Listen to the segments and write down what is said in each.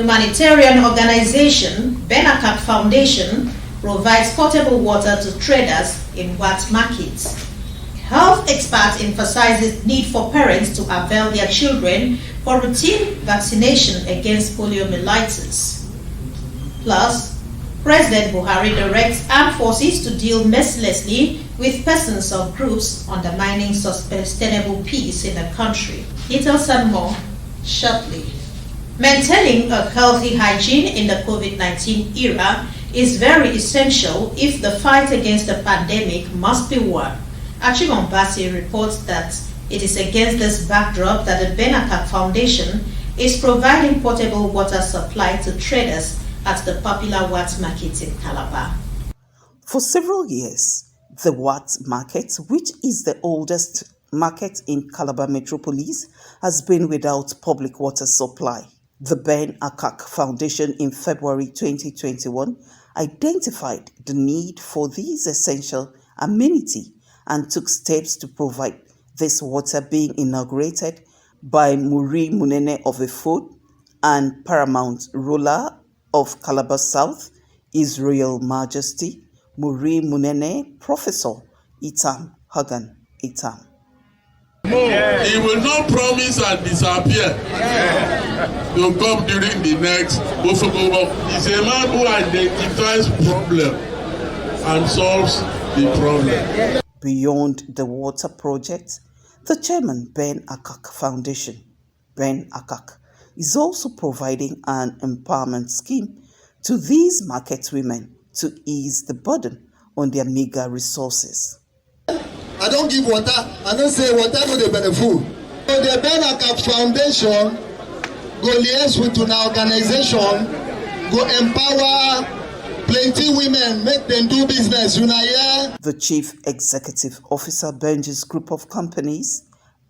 humanitarian organization, Nta Foundation, provides potable water to traders in wet markets. Health experts emphasize the need for parents to avail their children for routine vaccination against poliomyelitis. Plus, President Buhari directs armed forces to deal mercilessly with persons or groups undermining sustainable peace in the country. Details and more shortly. Maintaining a healthy hygiene in the COVID-19 era is very essential if the fight against the pandemic must be won. Achibombasi reports that it is against this backdrop that the Nta Foundation is providing portable water supply to traders at the popular Wat Market in Calabar. For several years, the Wat Market, which is the oldest market in Calabar metropolis, has been without public water supply. The Nta Foundation in February 2021 identified the need for this essential amenity and took steps to provide this water, being inaugurated by Muri Munene of Efod and Paramount Ruler of Calabar South, His Royal Majesty Muri Munene, Professor Itam Hagan Itam. He will not promise and disappear. He'll come during the next Bofoko. He's a man who identifies problem and solves the problem. Beyond the water project, the chairman Nta Foundation, Nta, is also providing an empowerment scheme to these market women to ease the burden on their meager resources. I don't give water. I don't say water no dey benefit. So the Nta Foundation go liaise with an organization, go empower plenty women, make them do business. The Chief Executive Officer Benji's group of companies,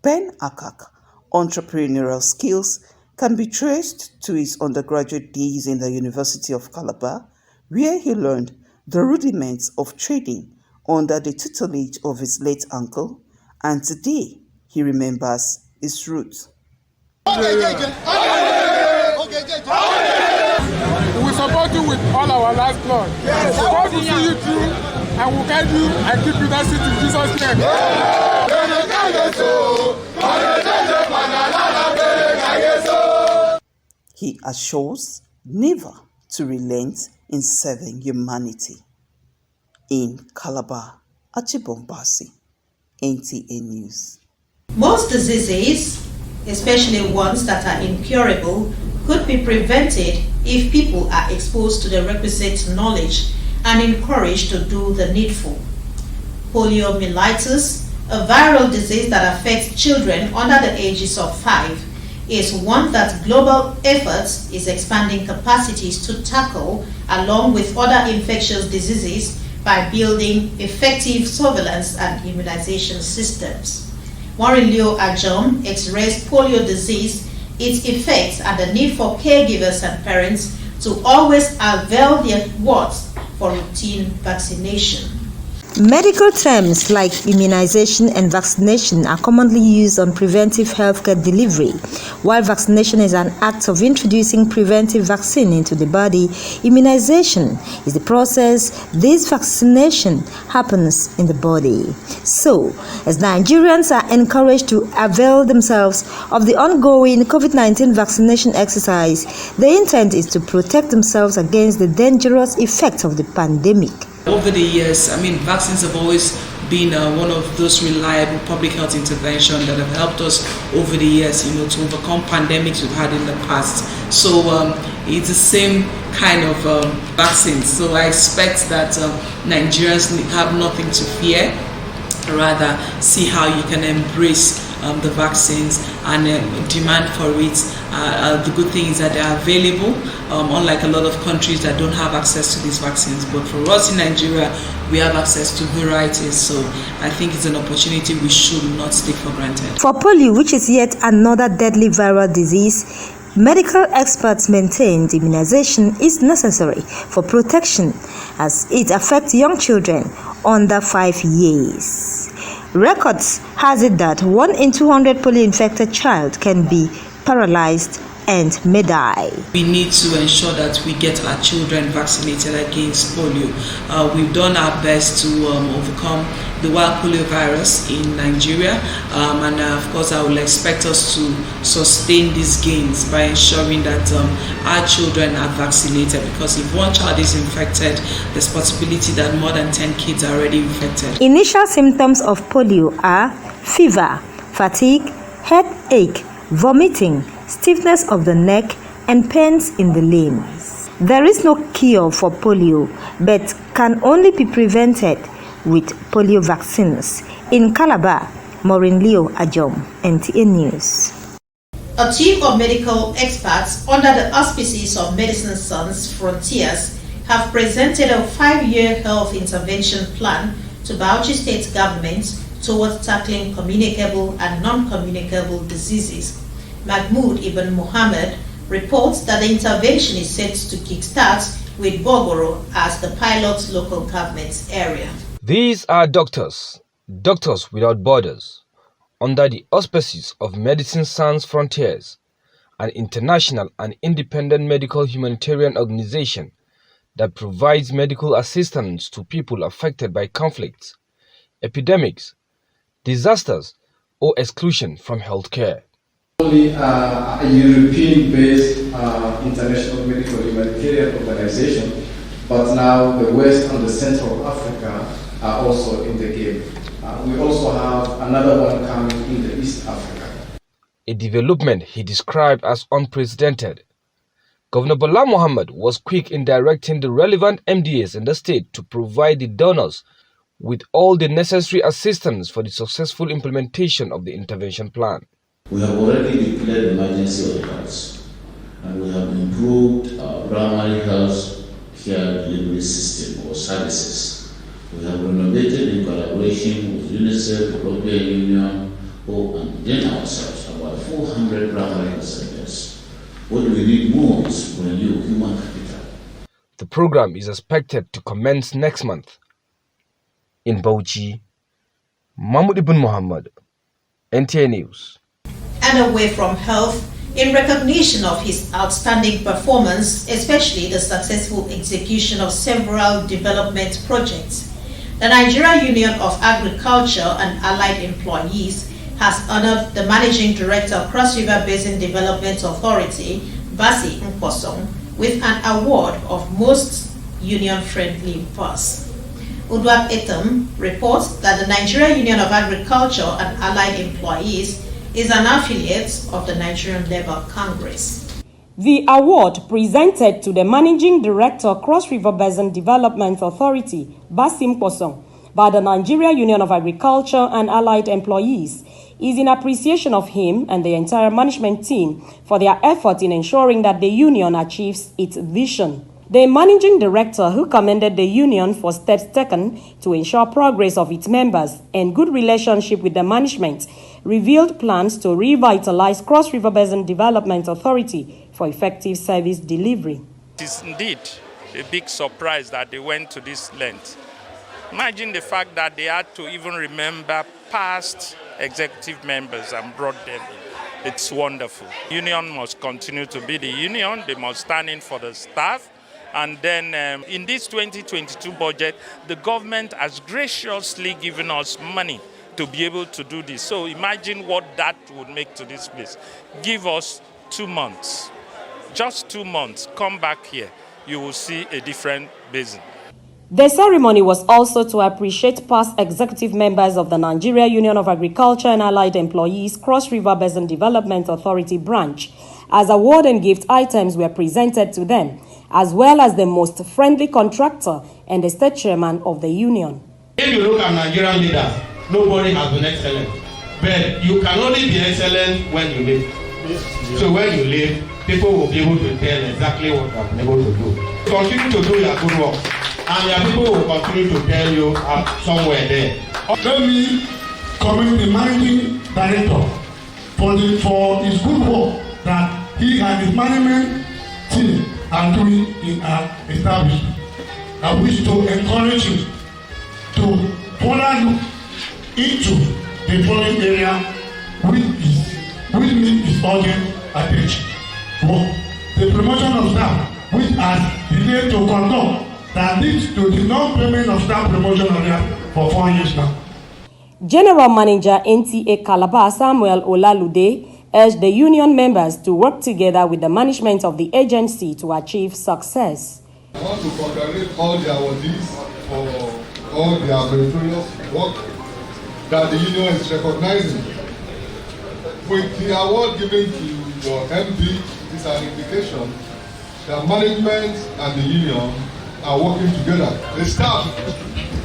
Nta entrepreneurial skills, can be traced to his undergraduate days in the University of Calabar, where he learned the rudiments of trading under the tutelage of his late uncle, and today he remembers his roots. We support you with all our last blood. God will see you through and will guide you and keep you that seat in Jesus' name. He assures never to relent in serving humanity. In Calabar, Achibombasi, NTA News. Most diseases, especially ones that are incurable, could be prevented if people are exposed to the requisite knowledge and encouraged to do the needful. Poliomyelitis, a viral disease that affects children under the ages of 5, is one that global efforts is expanding capacities to tackle, along with other infectious diseases, by building effective surveillance and immunization systems. Warren Leo Ajom expressed polio disease, its effects, and the need for caregivers and parents to always avail their wards for routine vaccination. Medical terms like immunization and vaccination are commonly used on preventive healthcare delivery. While vaccination is an act of introducing preventive vaccine into the body, immunization is the process this vaccination happens in the body. So, as Nigerians are encouraged to avail themselves of the ongoing COVID-19 vaccination exercise, the intent is to protect themselves against the dangerous effects of the pandemic. Over the years, vaccines have always been one of those reliable public health interventions that have helped us over the years, to overcome pandemics we've had in the past. So it's the same kind of vaccines. So I expect that Nigerians have nothing to fear. Rather, see how you can embrace the vaccines and demand for it. The good thing is that they are available, unlike a lot of countries that don't have access to these vaccines. But for us in Nigeria, we have access to varieties, so I think it's an opportunity we should not take for granted. For polio, which is yet another deadly viral disease, medical experts maintain immunization is necessary for protection as it affects young children under 5 years. Records has it that 1 in 200 polio-infected child can be paralyzed and Medai. We need to ensure that we get our children vaccinated against polio. We've done our best to overcome the wild polio virus in Nigeria, and of course I will expect us to sustain these gains by ensuring that our children are vaccinated, because if one child is infected, there's possibility that more than 10 kids are already infected. Initial symptoms of polio are fever, fatigue, headache, vomiting, stiffness of the neck, and pains in the limbs. There is no cure for polio, but can only be prevented with polio vaccines. In Calabar, Maureen Leo Ajom, NTA News. A team of medical experts under the auspices of Medicine Sans Frontiers have presented a 5-year health intervention plan to Bauchi State government towards tackling communicable and non-communicable diseases. Mahmoud Ibn Muhammad reports that the intervention is set to kickstart with Bogoro as the pilot local government area. These are Doctors Without Borders, under the auspices of Medicine Sans Frontiers, an international and independent medical humanitarian organization that provides medical assistance to people affected by conflicts, epidemics, disasters, or exclusion from healthcare. Only a European-based international medical humanitarian organization, but now the West and the Central Africa are also in the game. We also have another one coming in the East Africa. A development he described as unprecedented. Governor Bala Mohammed was quick in directing the relevant MDAs in the state to provide the donors with all the necessary assistance for the successful implementation of the intervention plan. We have already declared emergency of health, and we have improved our primary health care delivery system or services. We have renovated in collaboration with UNICEF, European Union, and then ourselves about 400 primary health centers. What we need more is for new human capital. The program is expected to commence next month. In Bauchi, Mahmoud Ibn Muhammad, NTA News. And away from health, in recognition of his outstanding performance, especially the successful execution of several development projects, the Nigeria Union of Agriculture and Allied Employees has honored the Managing Director of Cross River Basin Development Authority, Basi Nkosong, with an award of Most Union-Friendly Boss. Udwab Etam reports that the Nigeria Union of Agriculture and Allied Employees is an affiliate of the Nigerian Labour Congress. The award presented to the Managing Director, Cross River Basin Development Authority, Basim Nkosong, by the Nigeria Union of Agriculture and Allied Employees is in appreciation of him and the entire management team for their effort in ensuring that the union achieves its vision. The Managing Director, who commended the union for steps taken to ensure progress of its members and good relationship with the management, revealed plans to revitalize Cross River Basin Development Authority for effective service delivery. It is indeed a big surprise that they went to this length. Imagine the fact that they had to even remember past executive members and brought them in. It's wonderful. Union must continue to be the union. They must stand in for the staff. And then in this 2022 budget, the government has graciously given us money to be able to do this. So imagine what that would make to this place. Give us 2 months, just 2 months, come back here. You will see a different basin. The ceremony was also to appreciate past executive members of the Nigeria Union of Agriculture and Allied Employees Cross River Basin Development Authority branch, as award and gift items were presented to them, as well as the most friendly contractor and the state chairman of the union. If you look at Nigerian leaders, nobody has been excellent. But you can only be excellent when you live. So when you live, people will be able to tell exactly what you have been able to do. Continue to do your good work. And your people will continue to tell you somewhere there. Let me commend the managing director for his good work that he and his management team are doing in our establishment. I wish to encourage you to further look into the following area which needs urgent attention. for the promotion of staff which has delayed to conduct that leads to the non-payment of staff promotion area for 4 years now. General Manager Nta Calabar Samuel Olalude urged the union members to work together with the management of the agency to achieve success. I want to congratulate all the awardees for all their meritorious work that the union is recognizing. With the award given to your MD, it is an indication that management and the union are working together. The staff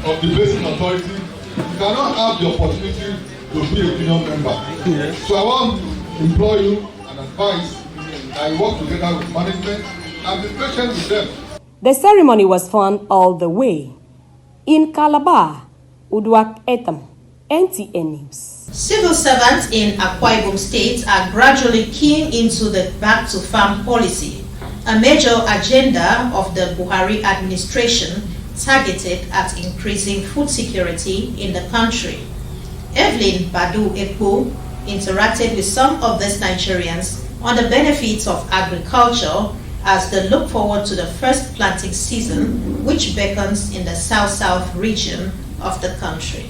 of the Basin Authority, you cannot have the opportunity to be a union member. So I want to implore you and advise that you work together with management and be patient with them. The ceremony was fun all the way. In Calabar, Udwak Etam, NTA News. Civil servants in Akwa Ibom State are gradually keying into the back-to-farm policy, a major agenda of the Buhari administration targeted at increasing food security in the country. Evelyn Badu Ekpo interacted with some of these Nigerians on the benefits of agriculture as they look forward to the first planting season, which beckons in the south-south region of the country.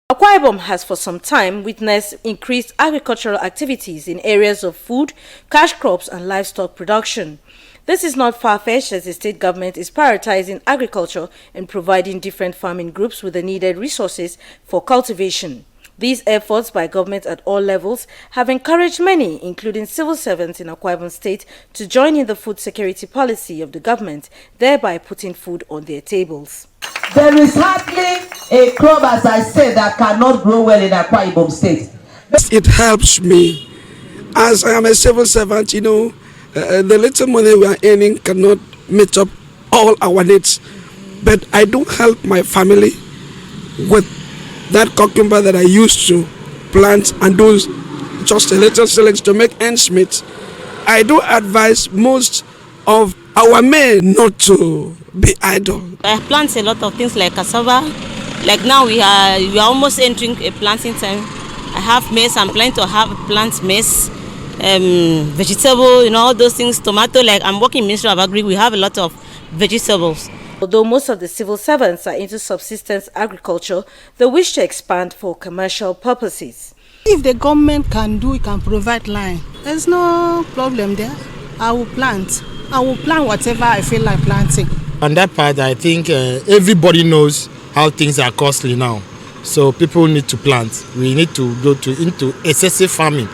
Akwa Ibom has for some time witnessed increased agricultural activities in areas of food, cash crops and livestock production. This is not far-fetched as the state government is prioritizing agriculture and providing different farming groups with the needed resources for cultivation. These efforts by government at all levels have encouraged many, including civil servants in Akwa Ibom State, to join in the food security policy of the government, thereby putting food on their tables. There is hardly a crop, as I said, that cannot grow well in Akwa Ibom State. It helps me. As I am a civil servant, the little money we are earning cannot meet up all our needs. But I do help my family with that cucumber that I used to plant and do just a little sellings to make ends meet. I do advise most of our men not to be idle. I plant a lot of things like cassava. Like now we are almost entering a planting time. I have maize. I'm planning to plant maize, vegetable, all those things. Tomato. Like I'm working in Ministry of Agri. We have a lot of vegetables. Although most of the civil servants are into subsistence agriculture, they wish to expand for commercial purposes. If the government can provide land, there's no problem there. I will plant whatever I feel like planting. On that part, I think everybody knows how things are costly now. So people need to plant. We need to go into excessive farming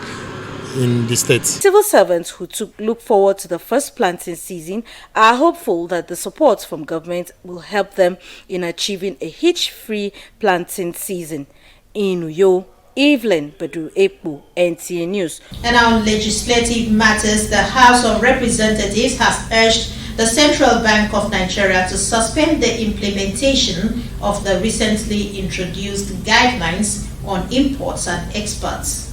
in the state. Civil servants who look forward to the first planting season are hopeful that the support from government will help them in achieving a hitch-free planting season. In Uyo, Evelyn Badu Ekpo, NTA News. And on legislative matters, the House of Representatives has urged the Central Bank of Nigeria to suspend the implementation of the recently introduced guidelines on imports and exports.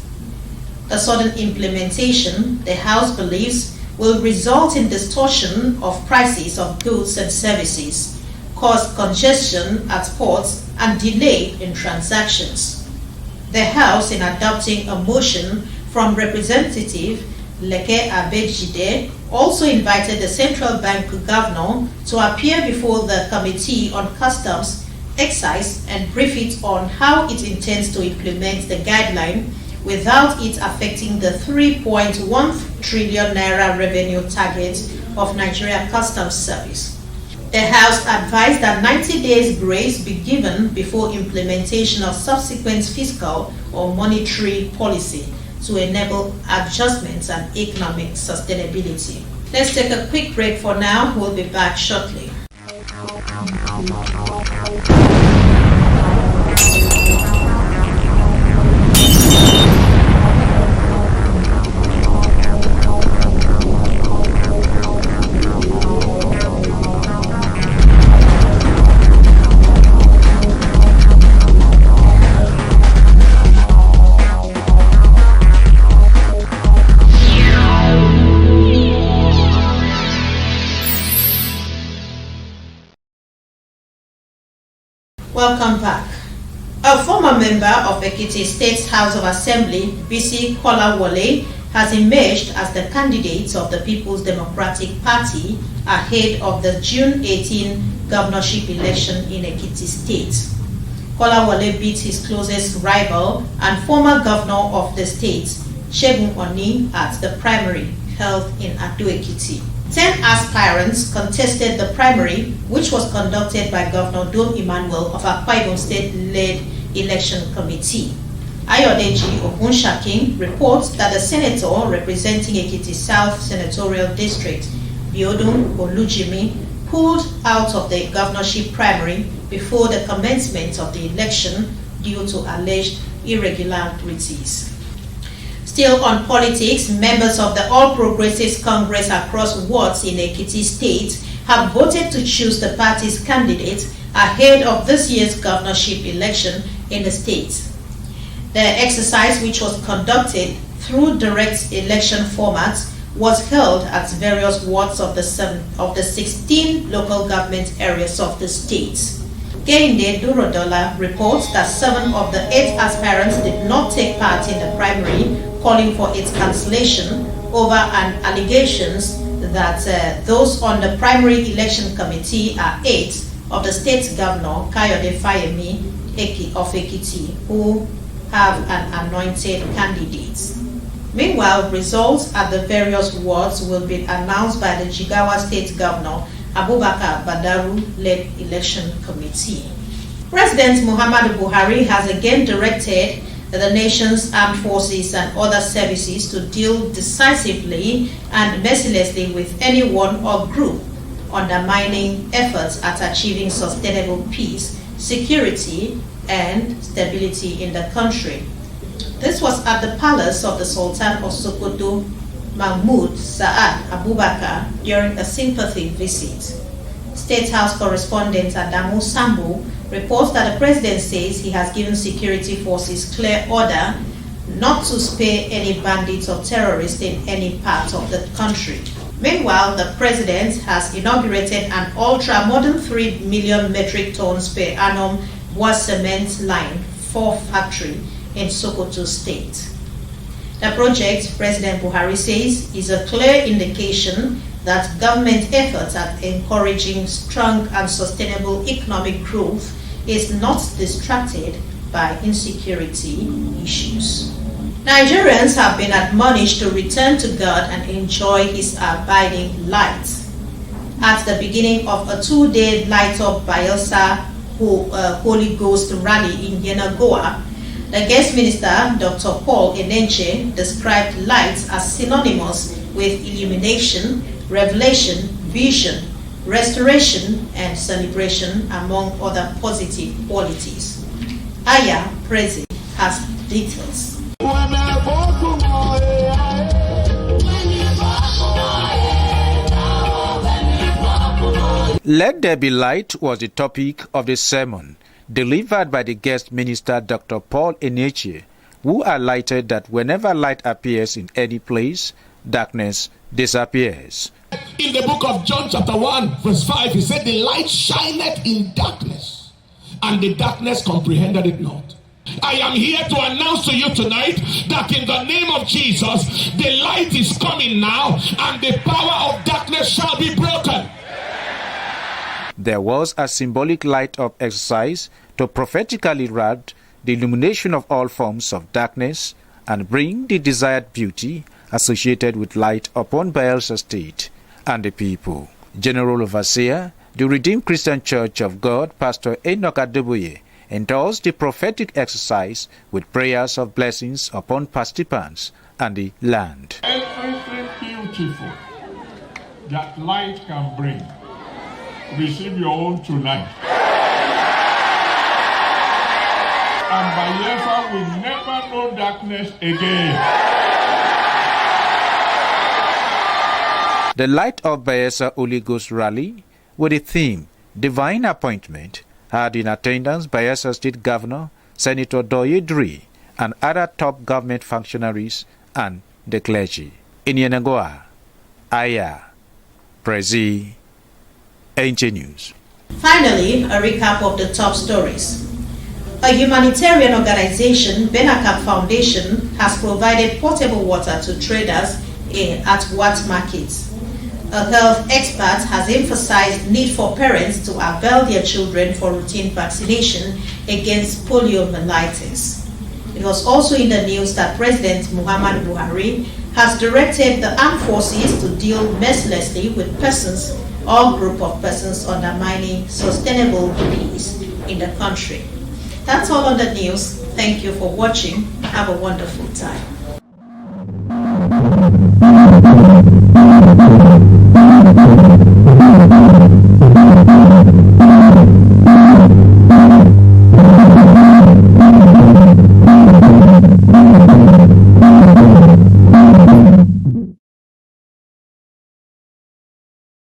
The sudden implementation, the House believes, will result in distortion of prices of goods and services, cause congestion at ports, and delay in transactions. The House, in adopting a motion from Representative Leke Abejide, also invited the Central Bank Governor to appear before the Committee on Customs, Excise, and brief it on how it intends to implement the guideline without it affecting the 3.1 trillion naira revenue target of Nigeria Customs Service. The House advised that 90 days grace be given before implementation of subsequent fiscal or monetary policy to enable adjustments and economic sustainability. Let's take a quick break for now. We'll be back shortly. Welcome back. A former member of Ekiti State House of Assembly, Bisi Kolawole, has emerged as the candidate of the People's Democratic Party ahead of the June 18 governorship election in Ekiti State. Kolawole beat his closest rival and former governor of the state, Segun Oni, at the primary held in Ado-Ekiti. 10 aspirants contested the primary, which was conducted by Governor Dome Emmanuel of Akwa Ibom State-led election committee. Ayodeji Ogunshakin reports that the senator representing Ekiti South Senatorial District, Biodun Olujimi, pulled out of the governorship primary before the commencement of the election due to alleged irregularities. Still on politics, members of the All Progressives Congress across wards in Ekiti State have voted to choose the party's candidate ahead of this year's governorship election in the state. The exercise, which was conducted through direct election formats, was held at various wards of the 16 local government areas of the state. Gainde Durodola reports that 7 of the 8 aspirants did not take part in the primary, calling for its cancellation over an allegations that those on the primary election committee are 8 of the state governor, Kayode Fayemi of Ekiti, who have an anointed candidate. Meanwhile, results at the various wards will be announced by the Jigawa State Governor, Abubakar Badaru-led election committee. President Muhammadu Buhari has again directed the nation's armed forces and other services to deal decisively and mercilessly with anyone or group undermining efforts at achieving sustainable peace, security, and stability in the country. This was at the palace of the Sultan of Sokoto, Mahmoud Saad Abubakar, during a sympathy visit. State House correspondent Adamu Sambo reports that the president says he has given security forces clear order not to spare any bandits or terrorists in any part of the country. Meanwhile, the president has inaugurated an ultra-modern 3 million metric tons per annum was cement line 4 factory in Sokoto State. The project, President Buhari says, is a clear indication that government efforts at encouraging strong and sustainable economic growth is not distracted by insecurity issues. Nigerians have been admonished to return to God and enjoy His abiding light. At the beginning of a 2-day Light Up Bayelsa Holy Ghost rally in Yenagoa, the guest minister, Dr. Paul Enenche, described light as synonymous with illumination, revelation, vision, restoration, and celebration, among other positive qualities. Aya Prezi has details. Let there be light was the topic of the sermon delivered by the guest minister Dr. Paul Enenche, who highlighted that whenever light appears in any place, darkness disappears. In the book of John chapter 1 verse 5, he said, the light shineth in darkness, and the darkness comprehended it not. I am here to announce to you tonight that in the name of Jesus, the light is coming now, and the power of darkness shall be broken. There was a symbolic light of exercise to prophetically wrap the illumination of all forms of darkness and bring the desired beauty associated with light upon Bayelsa State and the people. General Overseer, the Redeemed Christian Church of God, Pastor Enoch Adeboye, endorsed the prophetic exercise with prayers of blessings upon participants and the land. Everything beautiful that light can bring, receive your own tonight. And Bayelsa will never know darkness again. The Light of Bayelsa Holy Ghost Rally, with the theme Divine Appointment, had in attendance Bayelsa State Governor, Senator Doye Dre, and other top government functionaries and the clergy. In Yenagoa, Aya Prezi, Nta News. Finally, a recap of the top stories. A humanitarian organization, Benacap Foundation, has provided portable water to traders at Wat markets. A health expert has emphasized need for parents to avail their children for routine vaccination against poliomyelitis. It was also in the news that President Muhammadu Buhari has directed the armed forces to deal mercilessly with persons or group of persons undermining sustainable peace in the country. That's all on the news. Thank you for watching. Have a wonderful time.